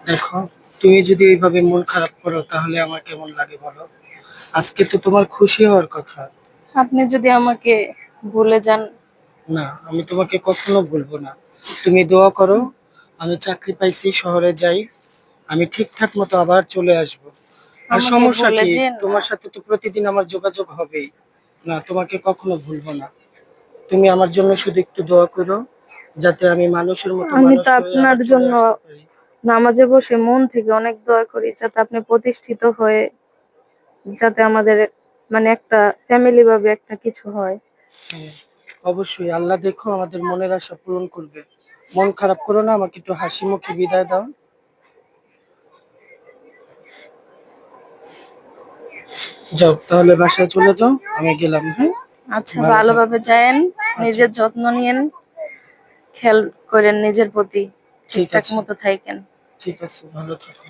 দেখো, তুমি যদি এইভাবে মন খারাপ করো তাহলে আমার কেমন লাগে বলো? আজকে তো তোমার খুশি হওয়ার কথা। আপনি যদি আমাকে ভুলে যান। না, আমি তোমাকে কখনো ভুলবো না। তুমি দোয়া করো, আমি চাকরি পাইছি, শহরে যাই, আমি ঠিকঠাক মতো আবার চলে আসব। আর আমাকে সমস্যা ভুলে কি, যেন না। তোমার সাথে তো প্রতিদিন আমার যোগাযোগ হবেই। না, তোমাকে কখনো ভুলবো না। তুমি আমার জন্য শুধু একটু দোয়া করো, যাতে আমি মানুষের মতো আমি মানুষ তো হয়ে আপনার আবার চলে জন্য আসতে পারি। নামাজে বসে মন থেকে অনেক দোয়া করি, যাতে আপনি প্রতিষ্ঠিত হয়ে, যাতে আমাদের মানে একটা ফ্যামিলি ভাবে একটা কিছু হয়। হ্যাঁ, অবশ্যই আল্লাহ দেখো আমাদের মনের আশা পূরণ করবে। মন খারাপ করো না, আমাকে একটু হাসি মুখে বিদায় দাও। যাও তাহলে, বাসায় চলে যাও, আমি গেলাম। হ্যাঁ, আচ্ছা, ভালো থাকো। ভালোভাবে যায়েন, আচ্ছা, নিজের যত্ন নিয়েন, খেয়াল করেন নিজের প্রতি, ঠিক ঠিকঠাক আছে, মতো থাকেন। ঠিক আছে, ভালো থাকো।